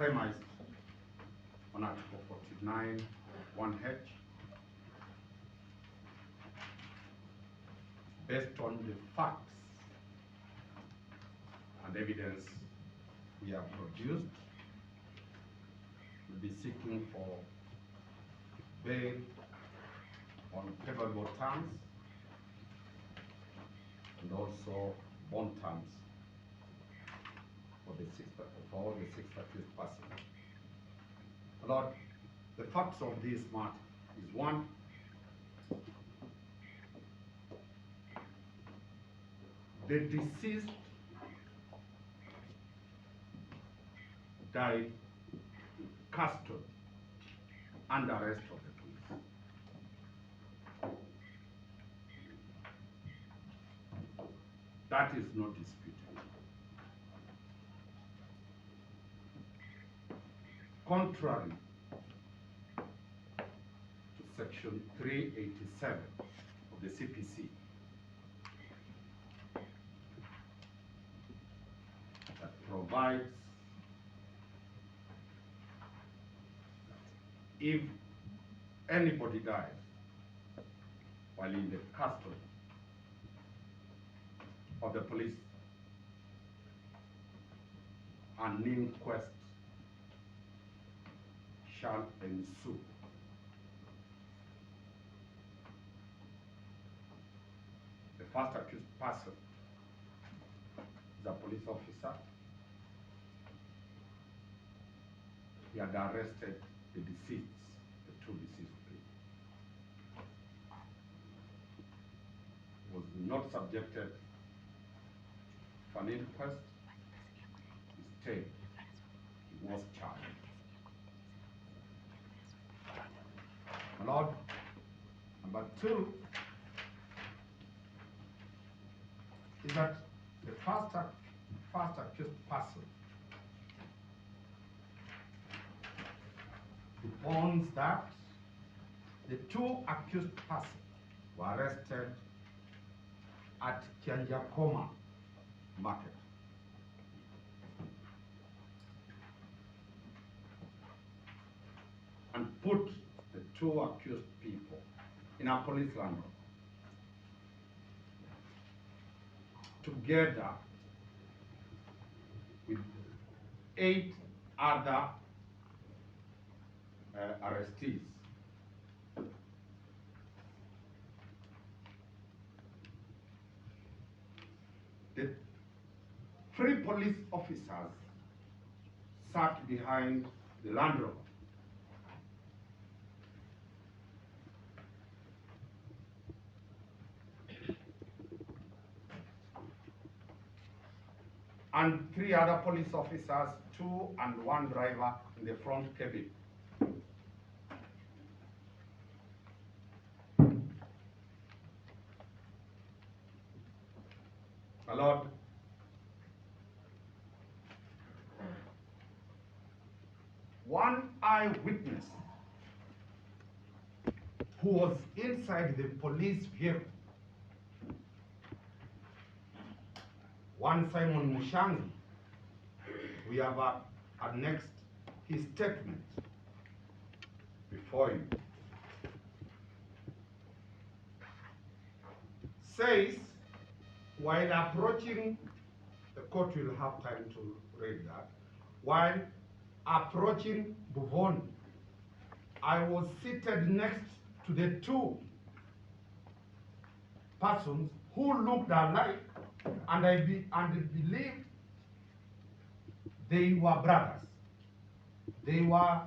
premised on Article 49, 1H, based on the facts and evidence we have produced. We'll be seeking for bail on favorable terms and also bond terms for all the six accused persons. Lord, the facts of this matter is one, the deceased died in custody and arrest of the police. That is not disputed. Contrary to Section 387 of the CPC, that provides if anybody dies while in the custody of the police, an inquest shall ensue. The first accused person is a police officer. He had arrested the deceased, the two deceased people. He was not subjected to an inquest. Instead, he was charged. My Lord, number two is that the first accused person warns that the two accused persons were arrested at Kianjokoma market. And put the two accused people in a police landau together with 8 other arrestees. The 3 police officers sat behind the Land Rover. And 3 other police officers, 2 and 1 driver in the front cabin. My Lord, one eyewitness who was inside the police vehicle, one Simon Mushangi, we have annexed his statement before you, says, while approaching, the court will have time to read that, while approaching Buvoni, I was seated next to the 2 persons who looked alike, and I believed they were brothers. They were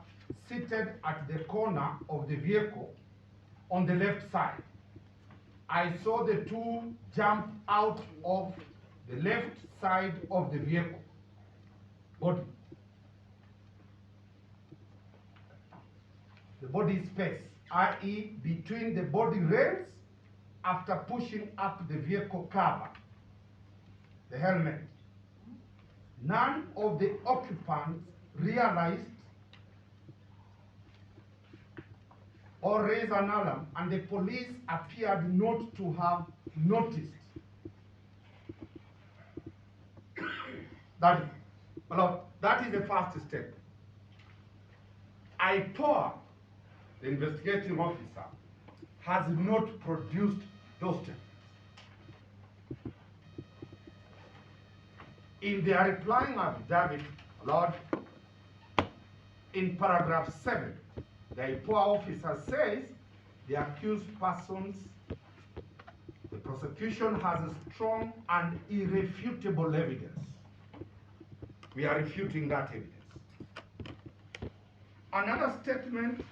seated at the corner of the vehicle on the left side. I saw the 2 jump out of the left side of the vehicle body. The body space, i.e. between the body rails, after pushing up the vehicle cover, the helmet. None of the occupants realized or raised an alarm, and the police appeared not to have noticed. That is the first step. IPOA, the investigating officer, has not produced those statements. In their replying affidavit, Lord, in paragraph 7, the IPOA officer says the accused persons, the prosecution has a strong and irrefutable evidence. We are refuting that evidence. Another statement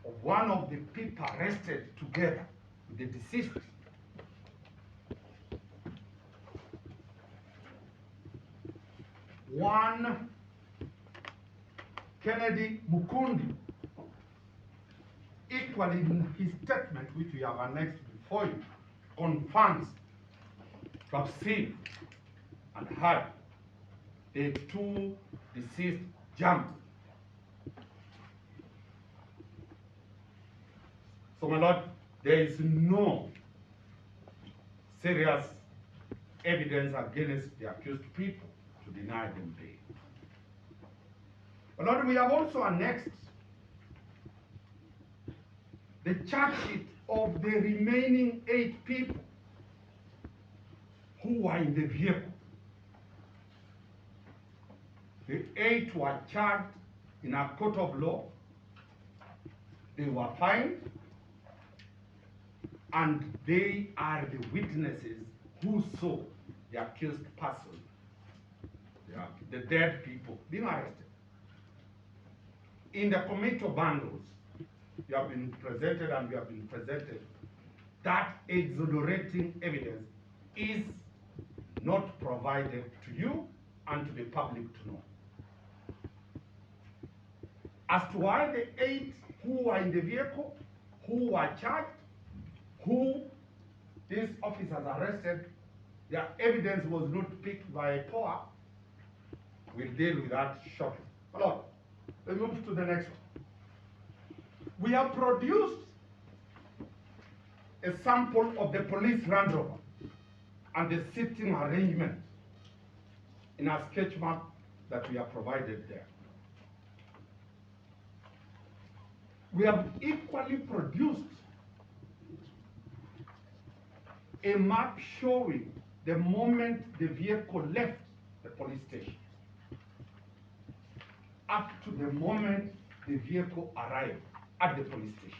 of one of the people arrested together with the deceased one Kennedy Mukundi, equally in his statement, which we have annexed before you, confirms to have seen and heard the two deceased jump. So, my Lord, there is no serious evidence against the accused people to deny them bail. But Lord, we have also annexed the charge sheet of the remaining 8 people who were in the vehicle. The 8 were charged in a court of law. They were fined, and they are the witnesses who saw the accused person, the dead people, being arrested. In the committal bundles, you have been presented and you have been presented that exonerating evidence is not provided to you and to the public to know. As to why the 8 who were in the vehicle, who were charged, who these officers arrested, their evidence was not picked by a POA, we'll deal with that shortly. Lord, let's move to the next one. We have produced a sample of the police Land Rover and the seating arrangement in a sketch map that we have provided there. We have equally produced a map showing the moment the vehicle left the police station up to the moment the vehicle arrived at the police station.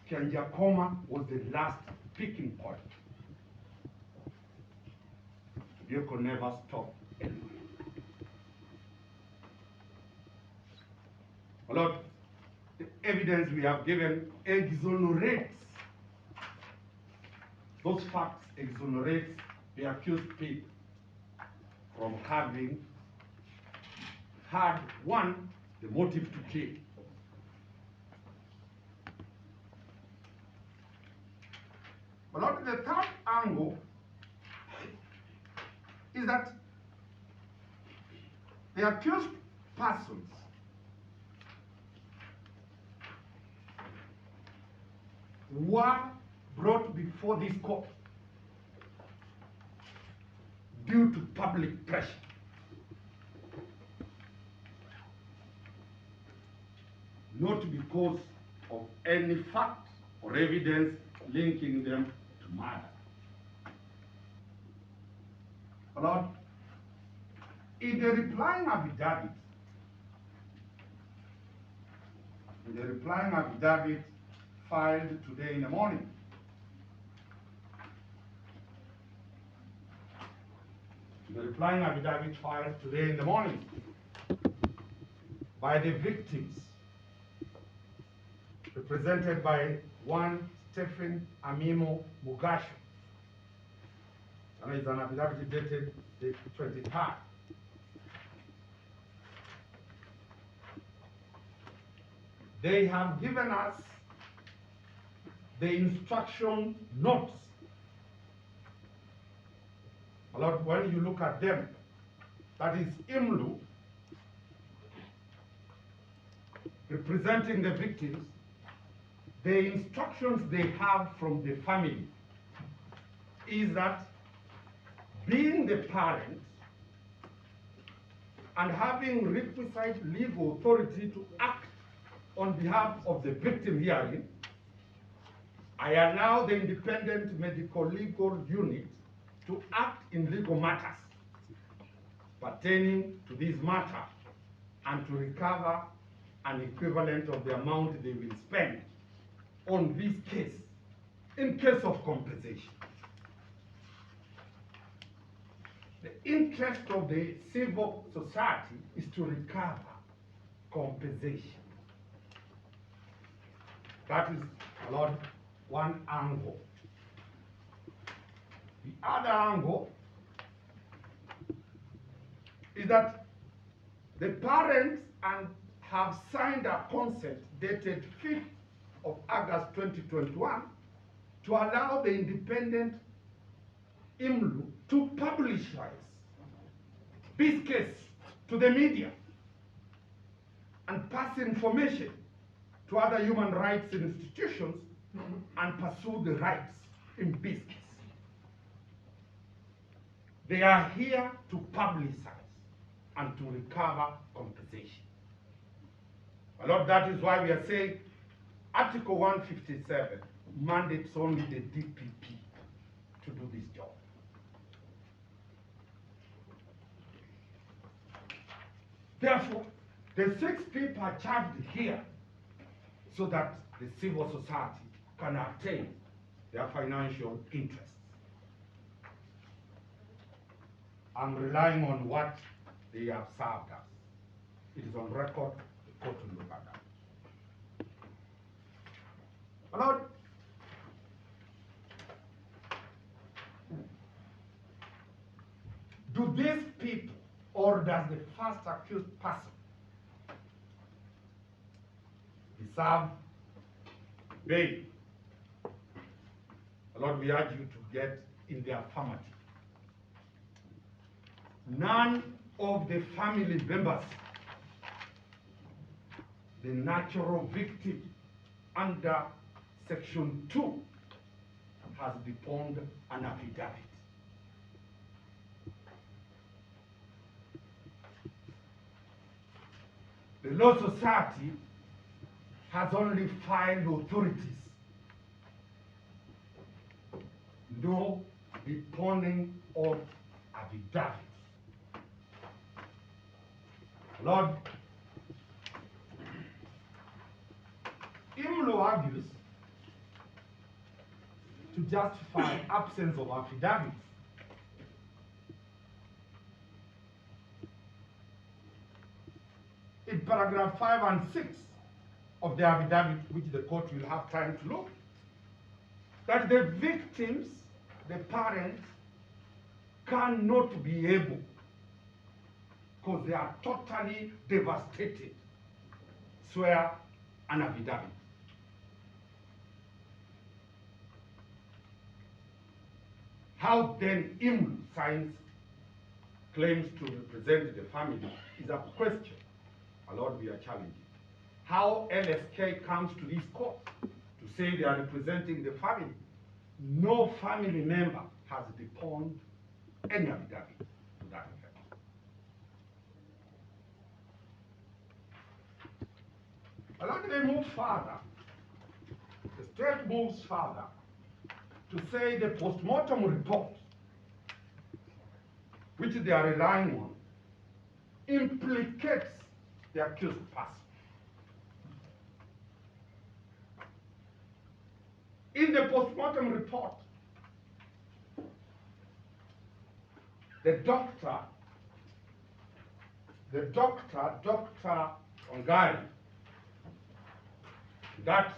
Kianjokoma was the last picking point. The vehicle never stopped anywhere. Lord, the evidence we have given exonerates, those facts exonerates the accused people from having had, one, the motive to kill. But Lord, the third angle is that the accused persons were brought before this court due to public pressure. Not because of any fact or evidence linking them to murder. Lord, in the replying affidavit filed today in the morning, by the victims, represented by one Stephen Amimo Mugasho, and it's an affidavit dated the 23rd. They have given us the instruction notes. Lord, when you look at them, that is IMLU, representing the victims, the instructions they have from the family is that being the parents, and having requisite legal authority to act on behalf of the victim herein, I allow the independent medical legal unit to act in legal matters pertaining to this matter and to recover an equivalent of the amount they will spend on this case in case of compensation. The interest of the civil society is to recover compensation. That is, Lord, one angle. The other angle is that the parents have signed a consent dated 5th of August 2021 to allow the independent IMLU to publicize this case to the media and pass information to other human rights institutions and pursue the rights in this case. They are here to publicize and to recover compensation. My Lord, that is why we are saying Article 157 mandates only the DPP to do this job. Therefore, the 6 people are charged here so that the civil society can obtain their financial interests. I'm relying on what they have served us. It is on record, the court will look at that. My Lord, do these people, or does the first accused person deserve bail? My Lord, we urge you to get in the affirmative. None of the family members, the natural victim under Section 2, has deposed an affidavit. The Law Society has only filed authorities. No deponing of affidavits. Lord, IMLO argues to justify absence of affidavits. In paragraph 5 and 6 of the affidavit, which the court will have time to look, that the victims, the parents, cannot be able, because they are totally devastated, swear an affidavit. How then IMLU signs claims to represent the family is a question, my Lord, we are challenging. How LSK comes to this court to say they are representing the family? No family member has deposed any affidavit to that effect. Allow me to move further. The state moves further to say the post-mortem report, which they are relying on, implicates the accused person. In the post-mortem report, Dr. Omari, that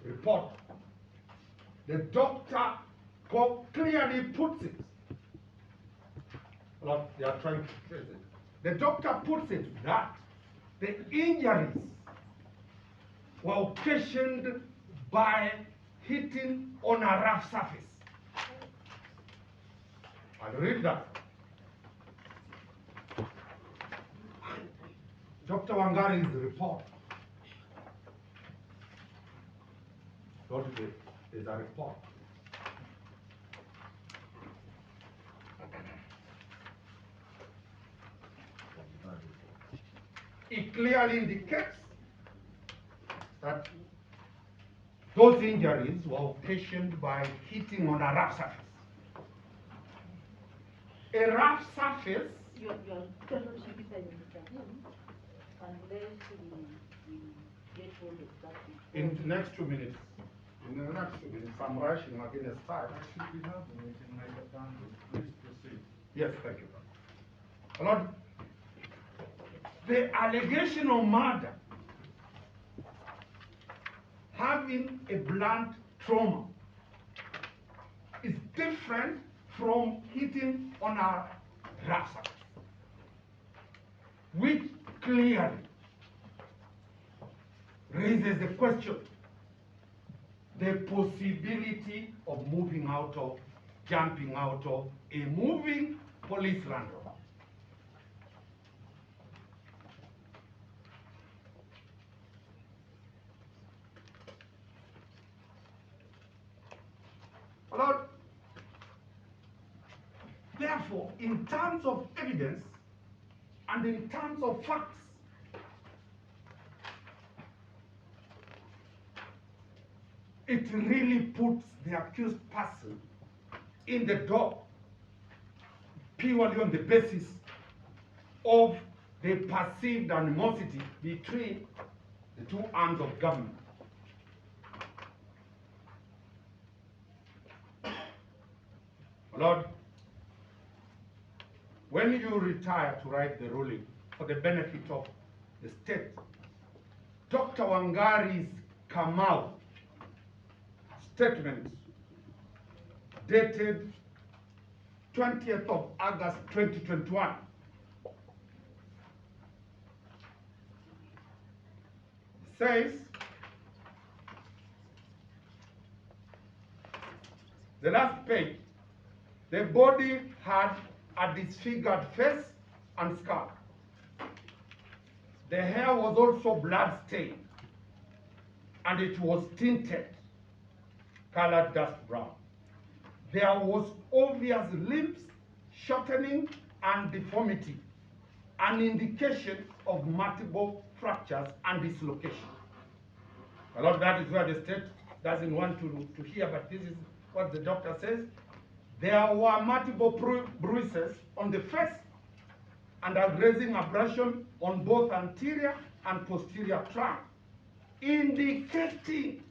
report, the doctor clearly puts it, well, they are trying to trace it. The doctor puts it that the injuries were occasioned by hitting on a rough surface. I'll read that. Dr. Wangari's report. There's a report. it clearly indicates that those injuries were occasioned by hitting on a rough surface. A rough surface. Your unless we get hold of that. In the next 2 minutes. In the next 2 minutes, I'm rushing against time. That should be happening. We can make it done. Please proceed. Yes, thank you. Lord, the allegation of murder having a blunt trauma is different from hitting on a rough surface, which clearly raises the question, the possibility of moving out of, jumping out of a moving police Land Rover. Lord, therefore, in terms of evidence and in terms of facts, it really puts the accused person in the dock purely on the basis of the perceived animosity between the two arms of government. Lord, when you retire to write the ruling for the benefit of the state, Dr. Wangari's Kamau statement dated 20th of August 2021 says the last page, the body had a disfigured face and scalp. The hair was also blood-stained, and it was tinted, colored dust brown. There was obvious limbs shortening and deformity, an indication of multiple fractures and dislocation. A lot of that is where the state doesn't want to hear, but this is what the doctor says. There were multiple bruises on the face and a grazing abrasion on both anterior and posterior trunk, indicating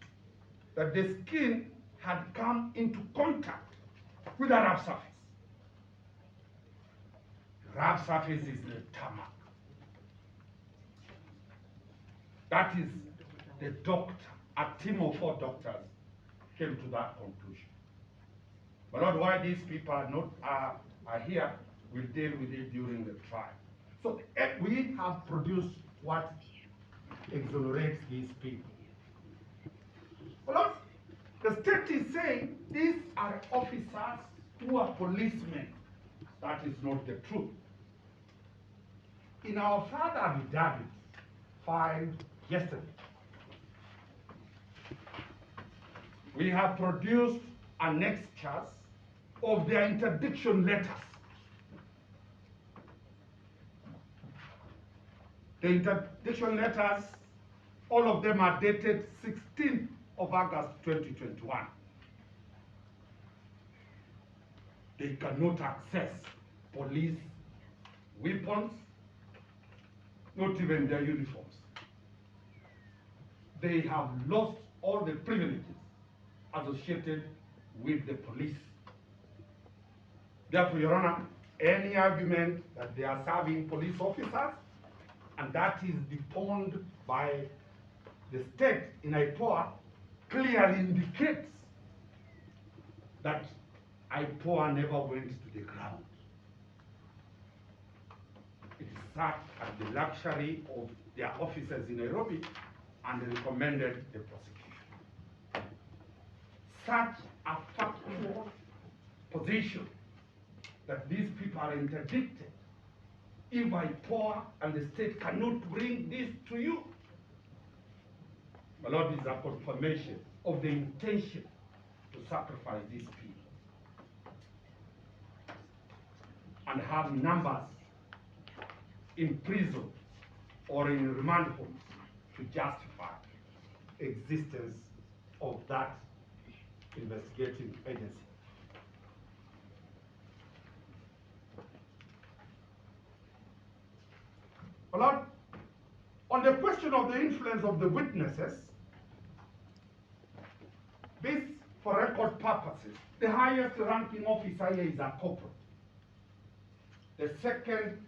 that the skin had come into contact with a rough surface. The rough surface is the tarmac. That is the doctor, a team of 4 doctors came to that conclusion. But not why these people are here, we'll deal with it during the trial. So we have produced what exonerates these people. Well, the state is saying these are officers who are policemen. That is not the truth. In our further affidavit filed yesterday, we have produced annexures of their interdiction letters. The interdiction letters, all of them are dated 16th of August 2021. They cannot access police weapons, not even their uniforms. They have lost all the privileges associated with the police. Therefore, Your Honor, any argument that they are serving police officers, and that is deponed by the state in IPOA, clearly indicates that IPOA never went to the ground. It sat at the luxury of their officers in Nairobi and recommended the prosecution. Such a factual position that these people are interdicted, if IPOA and the state cannot bring this to you, my Lord, is a confirmation of the intention to sacrifice these people and have numbers in prison or in remand homes to justify existence of that investigating agency. My Lord, on the question of the influence of the witnesses, this, for record purposes, the highest ranking officer here is a corporal. The second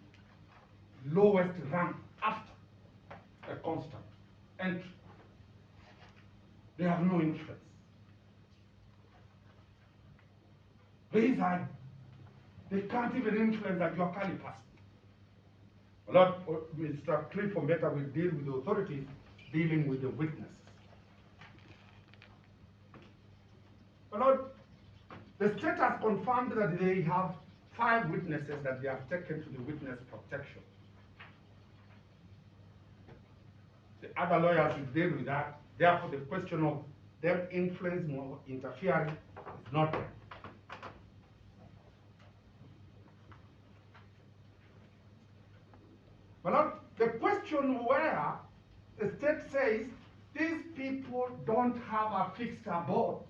lowest rank after a constant entry. They have no influence. They can't even influence a Juakali person. A lot, Mr. Cliff Ombeta will deal with the authorities dealing with the witnesses. A lot, the state has confirmed that they have 5 witnesses that they have taken to the witness protection. The other lawyers will deal with that. Therefore, the question of them influencing or interfering is not there. But the question where the state says these people don't have a fixed abode.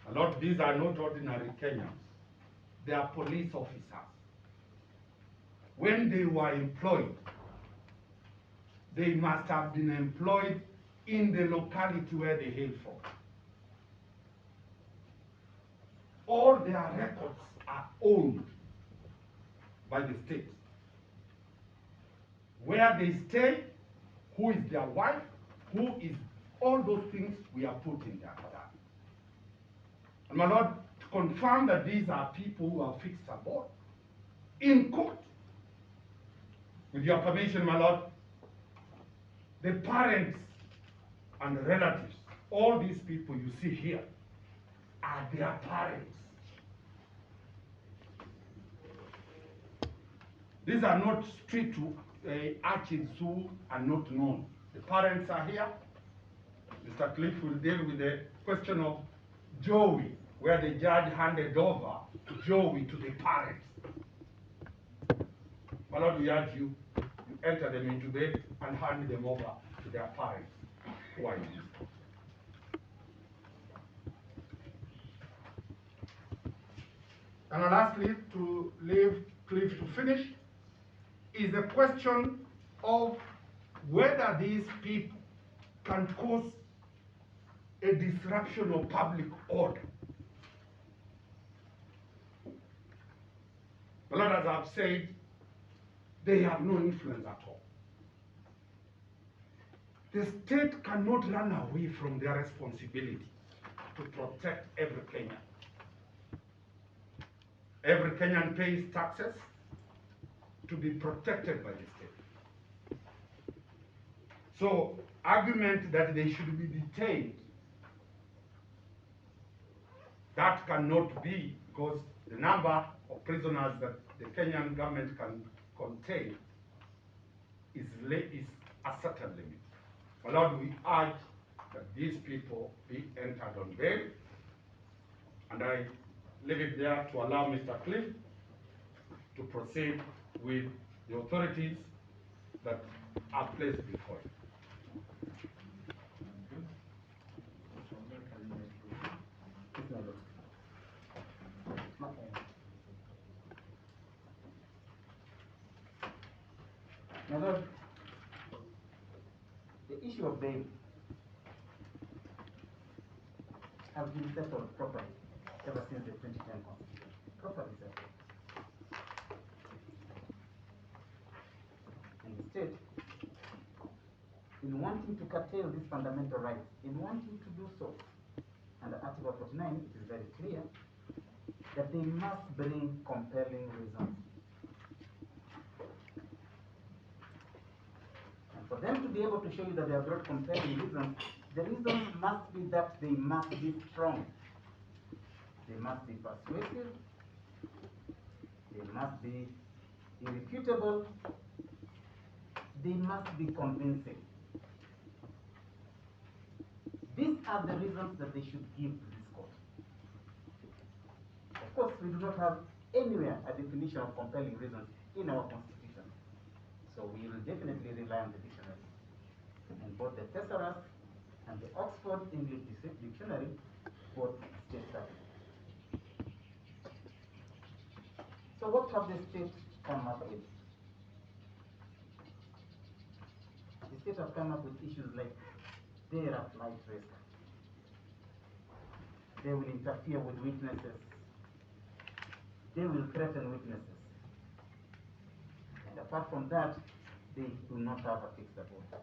A lot of these are not ordinary Kenyans. They are police officers. When they were employed, they must have been employed in the locality where they hail from. All their records are owned by the state. Where they stay, who is their wife, who is, all those things we are put in their data. And my Lord, to confirm that these are people who are fixed abode, in court, with your permission, my Lord, the parents and relatives, all these people you see here, are their parents. These are not street urchins who are not known. The parents are here. Mr. Cliff will deal with the question of Joey, where the judge handed over Joey to the parents. My Lord, we urge you, you enter them into bed and hand them over to their parents who are in this. And lastly, to leave Cliff to finish, is the question of whether these people can cause a disruption of public order. But as I've said, they have no influence at all. The state cannot run away from their responsibility to protect every Kenyan. Every Kenyan pays taxes to be protected by the state. So, argument that they should be detained, that cannot be, because the number of prisoners that the Kenyan government can contain is a certain limit. My Lord, we urge that these people be entered on bail, and I leave it there to allow Mr. Cliff to proceed with the authorities that are placed before him. My Lord, the issue of bail has been settled properly ever since the 2010 Constitution. Properly settled. And the state, in wanting to curtail these fundamental rights, in wanting to do so, under Article 49, it is very clear that they must bring compelling reasons. And for them to be able to show you that they have brought compelling reasons, the reasons must be that they must be strong. They must be persuasive. They must be irrefutable. They must be convincing. These are the reasons that they should give to this court. Of course, we do not have anywhere a definition of compelling reasons in our Constitution. So we will definitely rely on the dictionary. And both the thesaurus and the Oxford English Dictionary both state that. So what have the state come up with? The state have come up with issues like dare at flight risk. They will interfere with witnesses. They will threaten witnesses. And apart from that, they do not have a fixed abode.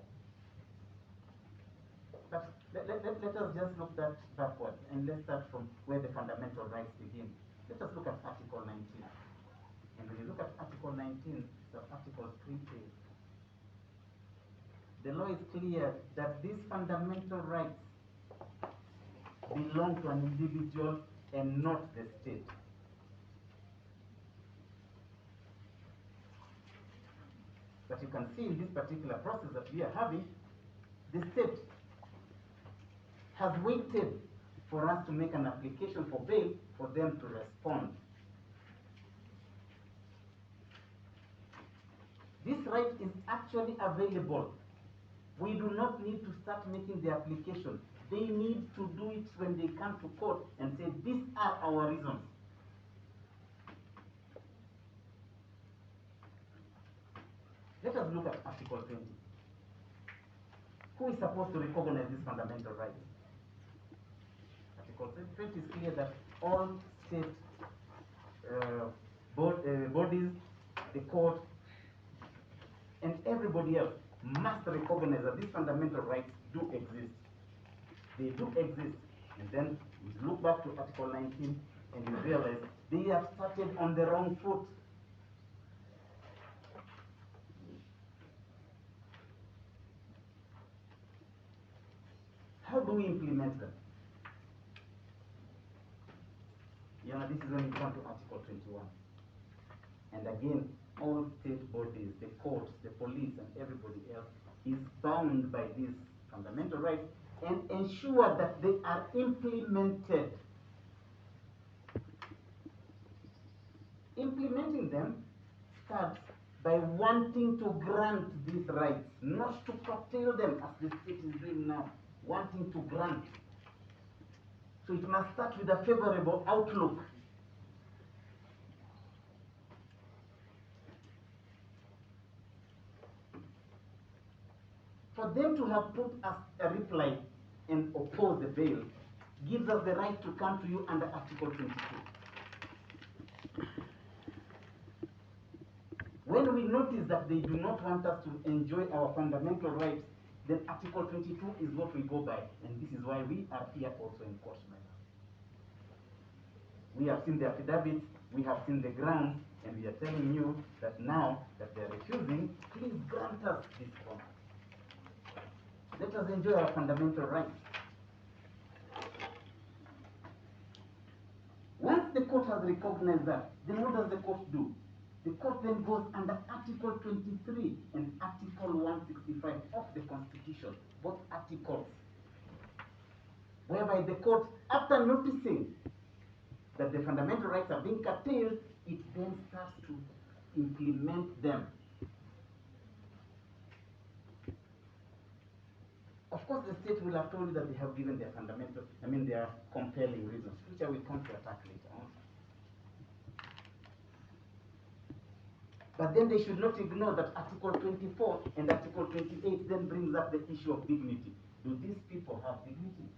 But let us just look that backward, and let's start from where the fundamental rights begin. Let us look at Article 19. And when you look at Article 19, it's Article 3A. The law is clear that these fundamental rights belong to an individual and not the state. But you can see in this particular process that we are having, the state has waited for us to make an application for bail for them to respond. This right is actually available. We do not need to start making the application. They need to do it when they come to court and say, these are our reasons. Let us look at Article 20. Who is supposed to recognize these fundamental rights? Article 20 is clear that all state bodies, the court, and everybody else must recognize that these fundamental rights do exist. They do exist. And then we look back to Article 19 and we realize they have started on the wrong foot. How do we implement them? This is when we come to Article 21. And again, all state bodies, the courts, the police, and everybody else is bound by these fundamental rights and ensure that they are implemented. Implementing them starts by wanting to grant these rights, not to curtail them as the state is doing now, wanting to grant. So it must start with a favorable outlook. For them to have put us a reply and oppose the bail gives us the right to come to you under Article 22. When we notice that they do not want us to enjoy our fundamental rights, then Article 22 is what we go by, and this is why we are here also in court. We have seen the affidavits, we have seen the grounds, and we are telling you that now that they are refusing, please grant us this honor. Let us enjoy our fundamental rights. Once the court has recognized that, then what does the court do? The court then goes under Article 23 and Article 165 of the Constitution, both articles, whereby the court, after noticing that the fundamental rights are being curtailed, it then starts to implement them. Of course, the state will have told you that they have given their their compelling reasons, which I will come to attack later on. But then they should not ignore that Article 24 and Article 28 then brings up the issue of dignity. Do these people have dignity?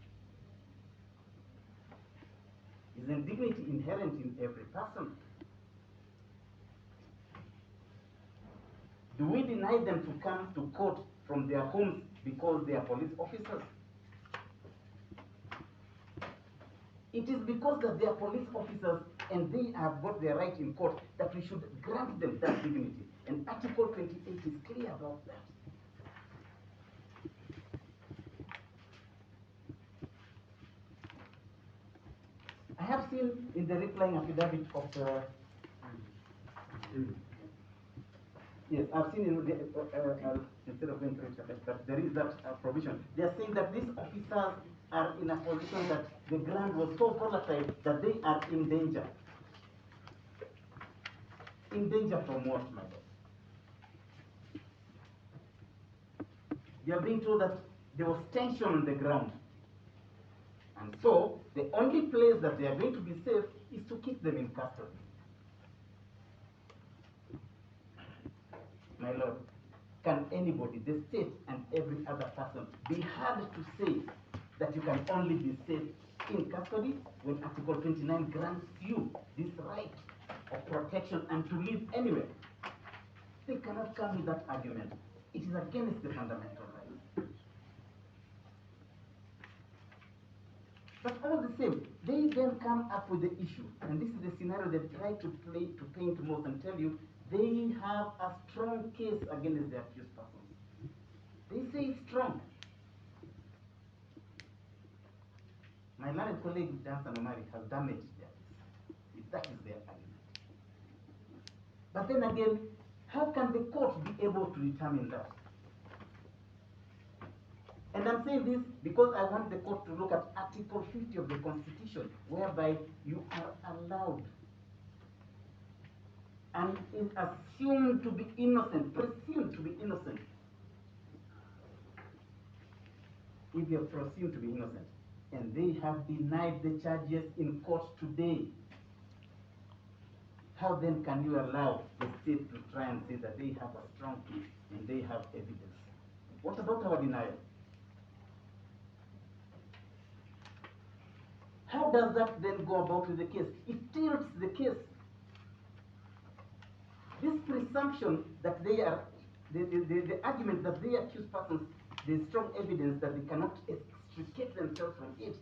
Isn't dignity inherent in every person? Do we deny them to come to court from their homes because they are police officers? It is because that they are police officers and they have got their right in court that we should grant them that dignity. And Article 28 is clear about that. I have seen in the replying affidavit of yes, I've seen in the, instead of going through it, but there is that provision. They are saying that these officers are in a position that the ground was so volatile that they are in danger. In danger from what, my lord? You are being told that there was tension on the ground. And so, the only place that they are going to be safe is to keep them in custody. My Lord, can anybody, the state and every other person, be hard to say that you can only be safe in custody when Article 29 grants you this right of protection and to live anywhere? They cannot come with that argument. It is against the fundamental rights. But all the same, they then come up with the issue, and this is the scenario they try to paint most and tell you they have a strong case against the accused persons. They say it's strong. My learned colleague Danstan Omari has damaged their case, if that is their argument. But then again, how can the court be able to determine that? And I'm saying this because I want the court to look at Article 50 of the Constitution, whereby you are allowed and is assumed to be innocent, presumed to be innocent. If you are presumed to be innocent, and they have denied the charges in court today, how then can you allow the state to try and say that they have a strong case and they have evidence? What about our denial? How does that then go about with the case? It tilts the case. This presumption that they are, the argument that they accuse persons, there is strong evidence that they cannot extricate themselves from it,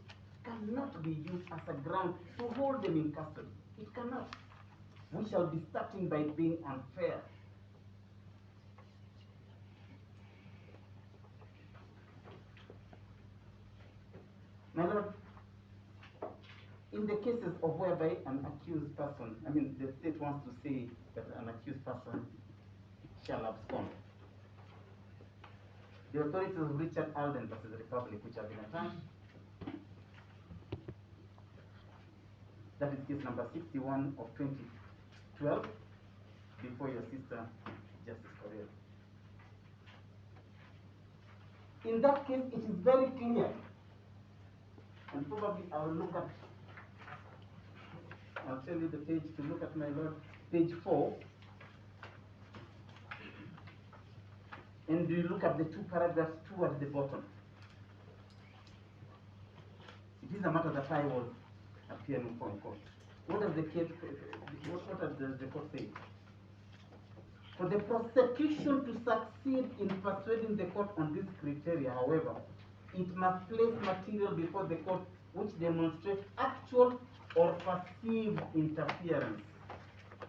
cannot be used as a ground to hold them in custody. It cannot. We shall be starting by being unfair. My Lord, in the cases of whereby an accused person, the state wants to say that an accused person shall abscond. The authorities of Richard Alden versus the Republic, which have been attached, that is case number 61 of 2012, before your sister, Justice Correa. In that case, it is very clear, and probably I'll tell you the page to look at, my Lord, page 4. And you look at the two paragraphs towards the bottom. It is a matter that I was appearing for in court. What does the case, what does the court say? For the prosecution to succeed in persuading the court on this criteria, however, it must place material before the court which demonstrates actual or perceived interference.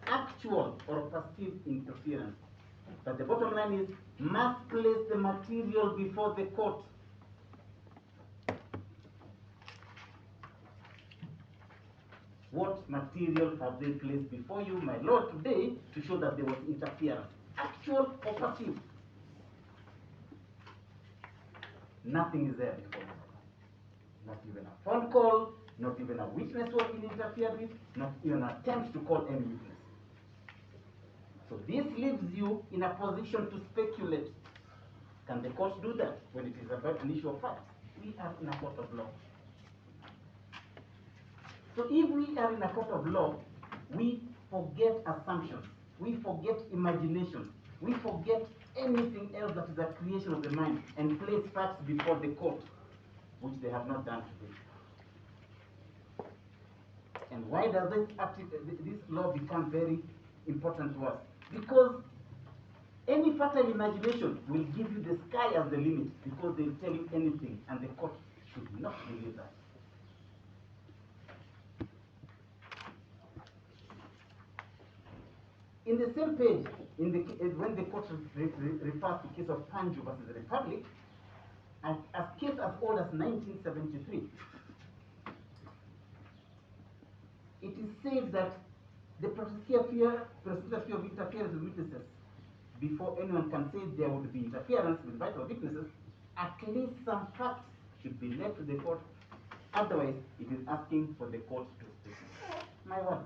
Actual or perceived interference. But the bottom line is, must place the material before the court. What material have they placed before you, my Lord, today to show that there was interference? Actual or perceived? Nothing is there before you. Not even a phone call, not even a witness who has been interfered with, not even an attempt to call any witness. So this leaves you in a position to speculate. Can the court do that when it is about an issue of fact? We are in a court of law. So if we are in a court of law, we forget assumptions, we forget imagination, we forget anything else that is a creation of the mind and place facts before the court, which they have not done today. And why does this law become very important to us? Because any fertile imagination will give you the sky as the limit, because they tell you anything, and the court should not believe that. In the same page, when the court refers to case of Panju versus the Republic, a case as old as 1973, it is said that the prosecutor fear of interference with witnesses. Before anyone can say there would be interference with vital witnesses, at least some facts should be led to the court. Otherwise, it is asking for the court to speak. My word,